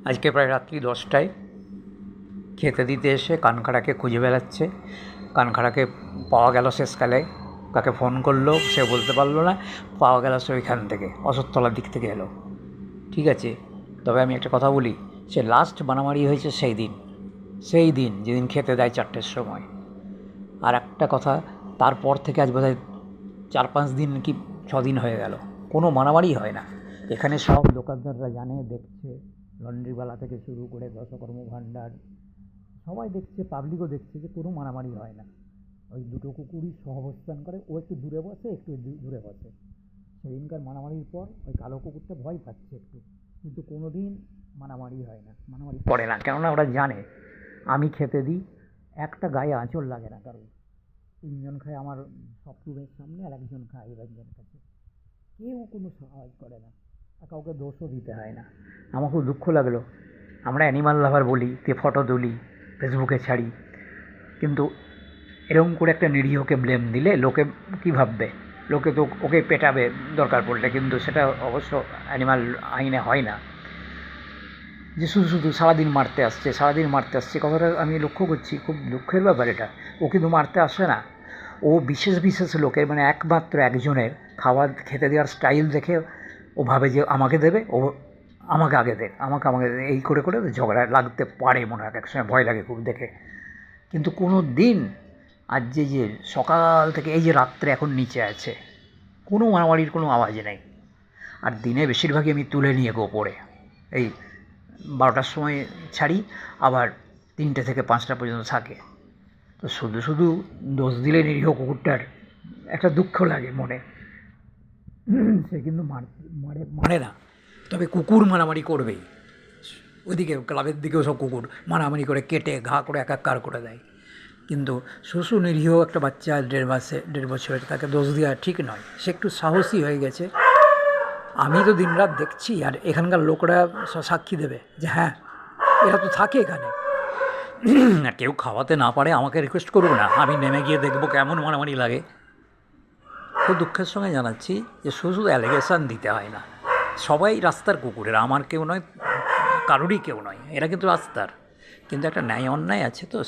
আজকে প্রায় রাত্রি 10টায় খেতে দিতে এসে কানখাড়াকে খুঁজে বেড়াচ্ছে। কানখাড়াকে পাওয়া গেল শেষকালে। কাকে ফোন করলো সে বলতে পারলো না, পাওয়া গেল সে ওইখান থেকে অশোকতলার দিক থেকে এলো। ঠিক আছে, তবে আমি একটা কথা বলি, সে লাস্ট মারামারি হয়েছে সেই দিন যেদিন খেতে দেয় 4টের সময়। আর একটা কথা, তারপর থেকে আজ বোধহয় 4-5 দিন কি 6 দিন হয়ে গেল, কোনো মারামারি হয় না। এখানে সব দোকানদাররা জানে, দেখছে, লন্ড্রিওয়ালা থেকে শুরু করে দশকর্ম ভাণ্ডার সবাই দেখছে, পাবলিকও দেখছে যে কোনো মারামারি হয় না। ওই দুটো কুকুরই সহাবস্থান করে, ও একটু দূরে বসে, একটু দূরে বসে। সেদিনকার মারামারির পর ওই কালো কুকুরটা ভয় পাচ্ছে একটু, কিন্তু কোনো দিন মারামারি হয় না, মারামারি করে না, কেননা ওরা জানে আমি খেতে দিই, একটা গায়ে আঁচড় লাগে না কারোর। 3জন খায় আমার সপ্তমের সামনে, আর একজন খায় এবার কাছে। কেউ কোনো সাহায্য করে না, আর কাউকে দোষও দিতে হয় না। আমার খুব দুঃখ লাগলো। আমরা অ্যানিমাল লাভার বলি, ফটো তুলি, ফেসবুকে ছাড়ি, কিন্তু এরকম করে একটা নিরীহকে ব্লেম দিলে লোকে কী ভাববে? লোকে তো ওকে পেটাবে দরকার পড়লে, কিন্তু সেটা অবশ্য অ্যানিমাল আইনে হয় না। যে শুধু সারাদিন মারতে আসছে, কথাটা আমি লক্ষ্য করছি, খুব দুঃখের ব্যাপার এটা। ও কিন্তু মারতে আসে না, ও বিশেষ লোকের, মানে একমাত্র একজনের খাবার খেতে দেওয়ার স্টাইল দেখে ও ভাবে যে আমাকে দেবে, ও আমাকে আগে দেয়, আমাকে এই করে ঝগড়া লাগতে পারে মনে হয়, একসময় ভয় লাগে খুব দেখে। কিন্তু কোনো দিন, আজ যে সকাল থেকে এই যে রাত্রে এখন নিচে আছে, কোনো মারামারির কোনো আওয়াজ নেই। আর দিনে বেশিরভাগই আমি তুলে নিয়ে ওপরে, এই 12টার সময় ছাড়ি, আবার 3টে থেকে 5টা পর্যন্ত থাকে। তো শুধু দোষ দিলে নিরীহ কুকুরটার একটা দুঃখ লাগে মনে। সে কিন্তু মারে না, তবে কুকুর মারামারি করবেই। ওইদিকে ক্লাবের দিকেও সব কুকুর মারামারি করে, কেটে ঘা করে একাকার করে দেয়। কিন্তু নিরীহ একটা বাচ্চা 1.5 বছরের, তাকে দোষ দেওয়া ঠিক নয়। সে একটু সাহসী হয়ে গেছে, আমি তো দিনরাত দেখছি, আর এখানকার লোকরা সাক্ষী দেবে যে হ্যাঁ, এরা তো থাকে এখানে। আর কেউ খাওয়াতে না পারে আমাকে রিকোয়েস্ট করুক না, আমি নেমে গিয়ে দেখবো কেমন মারামারি লাগে। খুব দুঃখের সঙ্গে জানাচ্ছি যে শুধু অ্যালিগেশান দিতে হয় না, সবাই রাস্তার কুকুরের, আমার কেউ নয়, কারোরই কেউ নয়, এরা কিন্তু রাস্তার। কিন্তু একটা ন্যায় অন্যায় আছে তো,